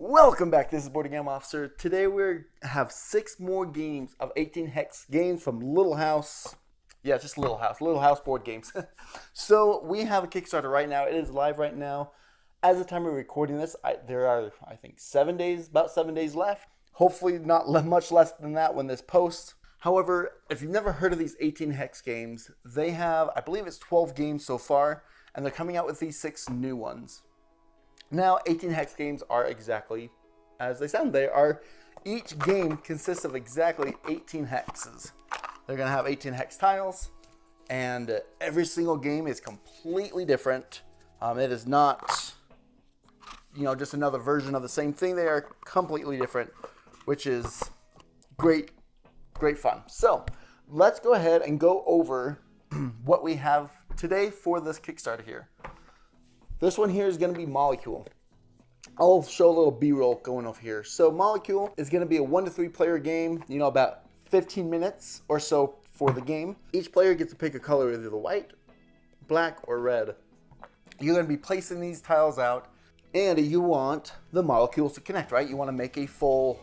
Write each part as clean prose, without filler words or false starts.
Welcome back. This is Board Game Officer. Today we have 6 more games of 18 Hex Games from Little House. Yeah, just Little House Board Games. So we have a Kickstarter right now. It is live right now. As the time of recording this, there are, I think, about 7 days left. Hopefully not much less than that when this posts. However, if you've never heard of these 18 Hex Games, they have, I believe it's 12 games so far, and they're coming out with these 6 new ones. Now, 18 Hex Games are exactly as they sound. Each game consists of exactly 18 hexes. They're going to have 18 hex tiles, and every single game is completely different. It is not, just another version of the same thing. They are completely different, which is great fun. So, let's go ahead and go over what we have today for this Kickstarter here. This one here is going to be Molecule. I'll show a little B-roll going off here. So Molecule is going to be a 1 to 3 player game, about 15 minutes or so for the game. Each player gets to pick a color, either the white, black, or red. You're going to be placing these tiles out, and you want the molecules to connect, right? You want to make a full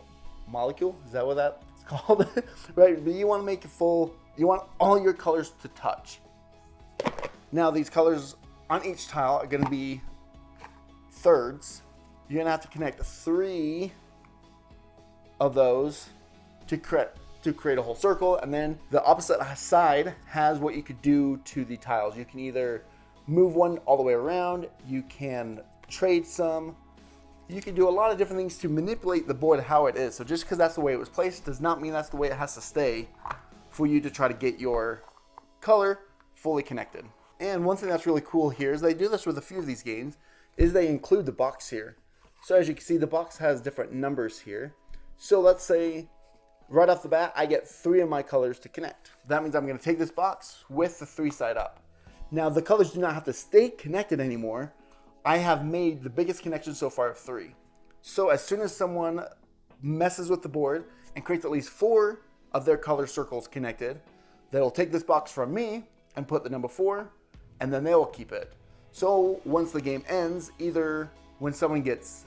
molecule. Is that what that's called? Right? But you want to make you want all your colors to touch. Now these colors on each tile are going to be thirds. You're going to have to connect 3 of those to create a whole circle, and then the opposite side has what you could do to the tiles. You can either move one all the way around, you can trade some, you can do a lot of different things to manipulate the board how it is. So just because that's the way it was placed does not mean that's the way it has to stay for you to try to get your color fully connected. And one thing that's really cool here is they do this with a few of these games, is they include the box here. So as you can see, the box has different numbers here. So let's say right off the bat, I get 3 of my colors to connect. That means I'm going to take this box with the 3 side up. Now the colors do not have to stay connected anymore. I have made the biggest connection so far of 3. So as soon as someone messes with the board and creates at least 4 of their color circles connected, they'll take this box from me and put the number 4, and then they'll keep it. So once the game ends, either when someone gets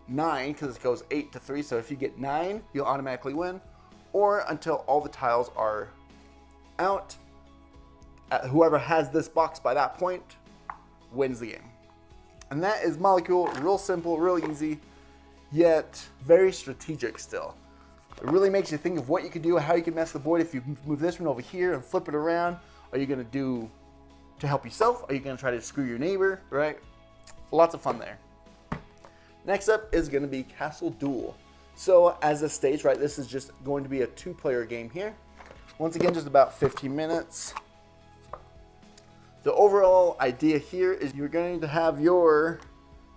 9, because it goes 8 to 3, so if you get 9, you'll automatically win, or until all the tiles are out. Whoever has this box by that point wins the game. And that is Molecule. Real simple, real easy, yet very strategic still. It really makes you think of what you could do, how you can mess the board. If you move this one over here and flip it around, are you going to do to help yourself? Are you going to try to screw your neighbor, right? Lots of fun there. Next up is going to be Castle Duel. So as a stage, right, this is just going to be a 2-player game here. Once again, just about 15 minutes. The overall idea here is you're going to have your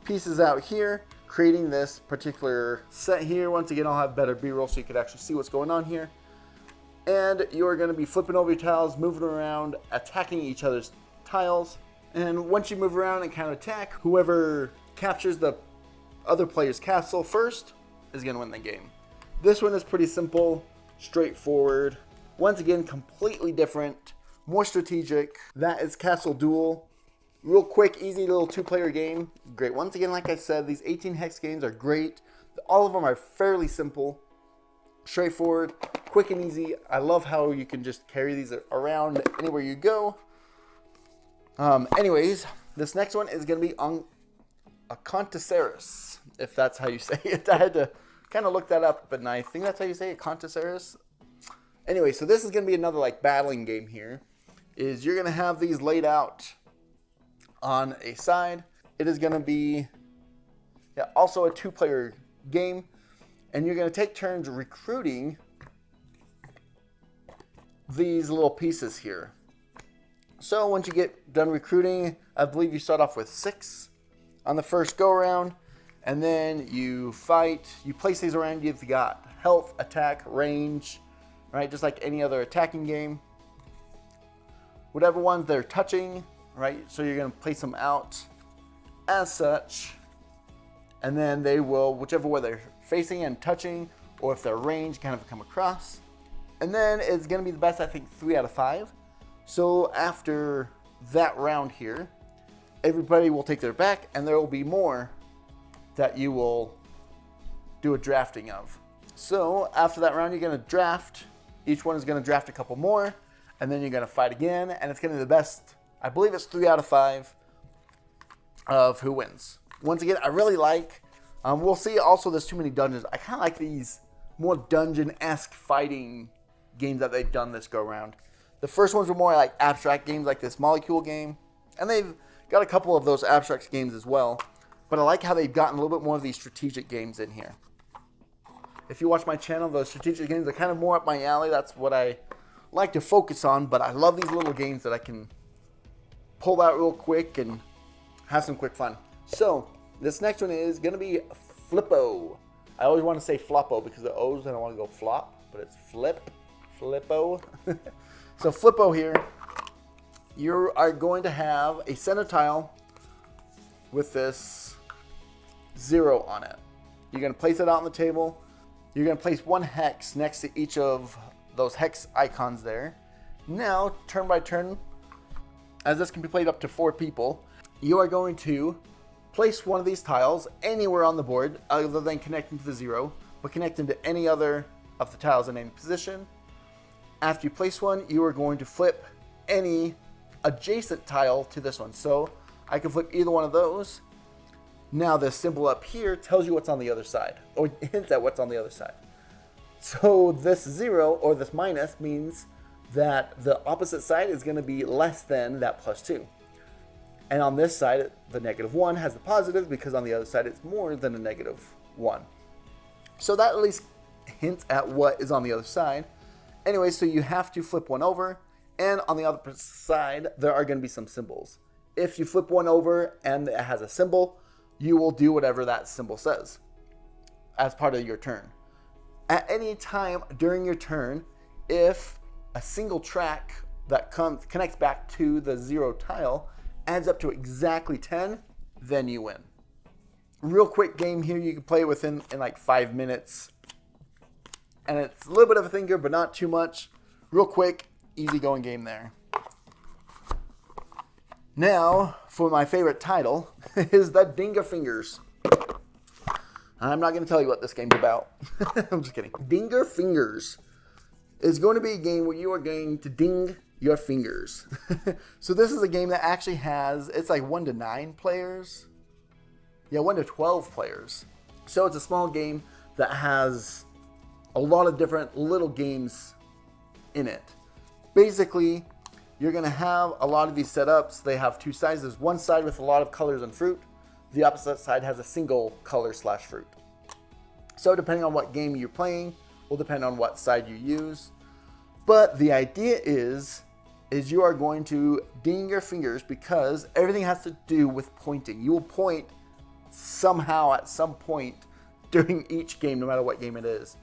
pieces out here, creating this particular set here. Once again, I'll have better B-roll so you could actually see what's going on here. And you're going to be flipping over your tiles, moving around, attacking each other's tiles. And once you move around and counterattack, whoever captures the other player's castle first is going to win the game. This one is pretty simple, straightforward. Once again, completely different, more strategic. That is Castle Duel. Real quick, easy little 2-player game. Great. Once again, like I said, these 18 hex games are great. All of them are fairly simple, straightforward, quick and easy. I love how you can just carry these around anywhere you go. Anyways, this next one is going to be on Aconteceris, if that's how you say it. I had to kind of look that up, but I think that's how you say it, Aconteceris. Anyway, so this is going to be another battling game here. You're going to have these laid out on a side. It is going to be also a 2-player game, and you're going to take turns recruiting these little pieces here. So once you get done recruiting, I believe you start off with 6 on the first go around, and then you fight. You place these around. You've got health, attack, range, right? Just like any other attacking game. Whatever ones they're touching, right? So you're going to place them out as such, and then they will, whichever way they're facing and touching, or if they're range, kind of come across. And then it's going to be the best, I think, 3 out of 5. So after that round here, everybody will take their back, and there will be more that you will do a drafting of. So after that round, you're going to draft. Each one is going to draft a couple more, and then you're going to fight again, and it's going to be the best. I believe it's 3 out of 5 of who wins. Once again, I really like. We'll see. Also, there's too many dungeons. I kind of like these more dungeon-esque fighting games that they've done this go around. The first ones were more like abstract games, like this molecule game, and they've got a couple of those abstract games as well. But I like how they've gotten a little bit more of these strategic games in here. If you watch my channel, those strategic games are kind of more up my alley. That's what I like to focus on. But I love these little games that I can pull out real quick and have some quick fun. So this next one is going to be Flippo. I always want to say Floppo because the O's and I want to go flop, but it's Flippo. So Flippo here, you are going to have a center tile with this 0 on it. You're going to place it out on the table. You're going to place one hex next to each of those hex icons there. Now, turn by turn, as this can be played up to 4 people, you are going to place one of these tiles anywhere on the board other than connecting to the 0, but connecting to any other of the tiles in any position. After you place one, you are going to flip any adjacent tile to this one. So I can flip either one of those. Now this symbol up here tells you what's on the other side, or hints at what's on the other side. So this 0 or this minus means that the opposite side is going to be less than that +2. And on this side, the -1 has the positive because on the other side it's more than a -1. So that at least hints at what is on the other side. Anyway, so you have to flip one over, and on the other side there are going to be some symbols. If you flip one over and it has a symbol, you will do whatever that symbol says as part of your turn. At any time during your turn, if a single track that connects back to the 0 tile adds up to exactly 10, then you win. Real quick game here. You can play within like 5 minutes. And it's a little bit of a thinker, but not too much. Real quick, easy going game there. Now, for my favorite title, is the Dinger Fingers. I'm not going to tell you what this game's about. I'm just kidding. Dinger Fingers is going to be a game where you are going to ding your fingers. So this is a game that actually has, it's like 1 to 9 players. Yeah, 1 to 12 players. So it's a small game that has a lot of different little games in it. Basically, you're going to have a lot of these setups. They have 2 sides. There's one side with a lot of colors and fruit. The opposite side has a single color / fruit. So depending on what game you're playing will depend on what side you use. But the idea is you are going to ding your fingers because everything has to do with pointing. You will point somehow at some point during each game, no matter what game it is.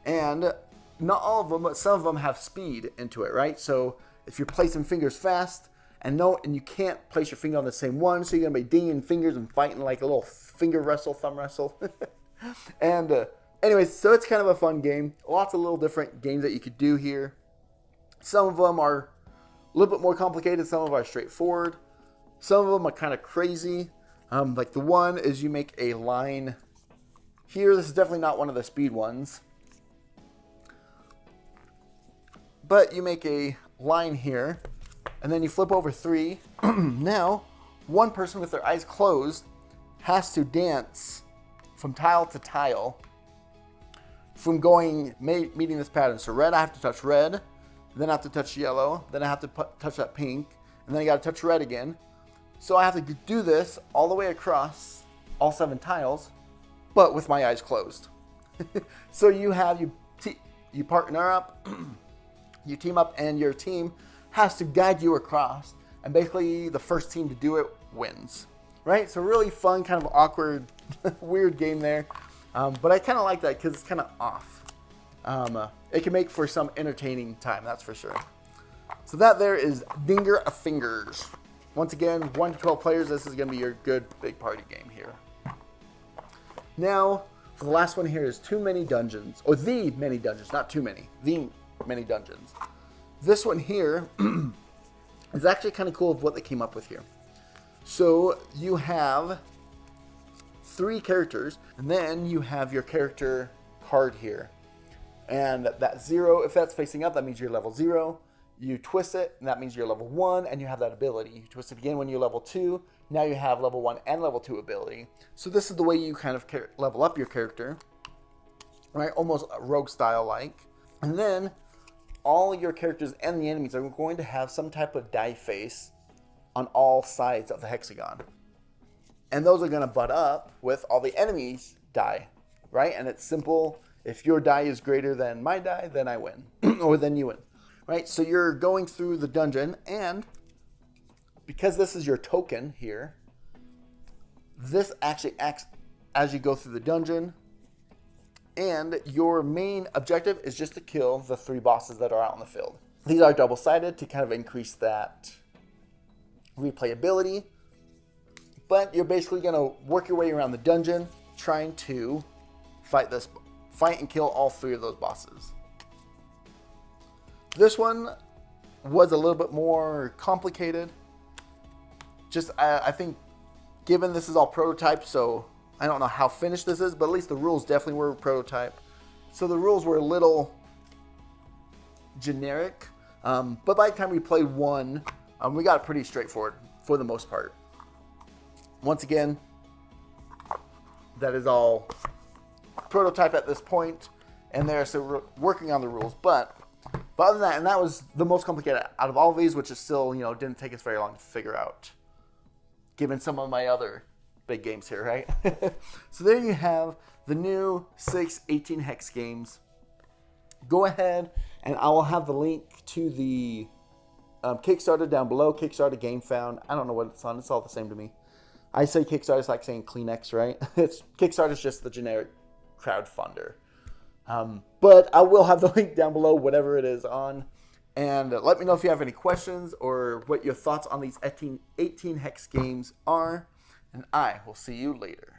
And not all of them, but some of them have speed into it, right? So if you're placing fingers fast and you can't place your finger on the same one, so you're going to be dinging fingers and fighting like a little finger wrestle, thumb wrestle. And anyways, so it's kind of a fun game. Lots of little different games that you could do here. Some of them are a little bit more complicated. Some of them are straightforward. Some of them are kind of crazy. Like the one is you make a line here. This is definitely not one of the speed ones. But you make a line here, and then you flip over 3. Now, one person with their eyes closed has to dance from tile to tile from meeting this pattern. So red, I have to touch red, then I have to touch yellow, then I have to touch that pink, and then I got to touch red again. So I have to do this all the way across all 7 tiles, but with my eyes closed. So you partner up. You team up, and your team has to guide you across. And basically, the first team to do it wins. Right? So really fun, kind of awkward, weird game there. But I kind of like that because it's kind of off. It can make for some entertaining time, that's for sure. So that there is Dinger of Fingers. Once again, 1 to 12 players. This is going to be your good big party game here. Now, for the last one here is Too Many Dungeons. Or The Many Dungeons, not too many. The Many Dungeons. This one here is actually kind of cool of what they came up with here. So you have 3 characters, and then you have your character card here. And that 0, if that's facing up, that means you're level 0. You twist it, and that means you're level 1, and you have that ability. You twist it again when you're level 2. Now you have level 1 and level 2 ability. So this is the way you kind of level up your character, right? Almost rogue style like. And then all your characters and the enemies are going to have some type of die face on all sides of the hexagon. And those are going to butt up with all the enemies' die, right? And it's simple. If your die is greater than my die, then I win, or then you win, right? So you're going through the dungeon, and because this is your token here, this actually acts as you go through the dungeon, and your main objective is just to kill the 3 bosses that are out in the field. These are double-sided to kind of increase that replayability, but you're basically going to work your way around the dungeon trying to fight and kill all 3 of those bosses. This one was a little bit more complicated. Just, I think, given this is all prototype, so I don't know how finished this is, but at least the rules definitely were prototype. So the rules were a little generic, but by the time we played one, we got it pretty straightforward for the most part. Once again, that is all prototype at this point, and they're still working on the rules. But other than that, and that was the most complicated out of all of these, which is still, didn't take us very long to figure out, given some of my other big games here, right? So there you have the new 6 18 Hex Games. Go ahead, and I will have the link to the Kickstarter down below. Kickstarter Game Found. I don't know what it's on. It's all the same to me. I say Kickstarter is like saying Kleenex, right? Kickstarter is just the generic crowdfunder. But I will have the link down below, whatever it is on. And let me know if you have any questions or what your thoughts on these 18 Hex Games are. And I will see you later.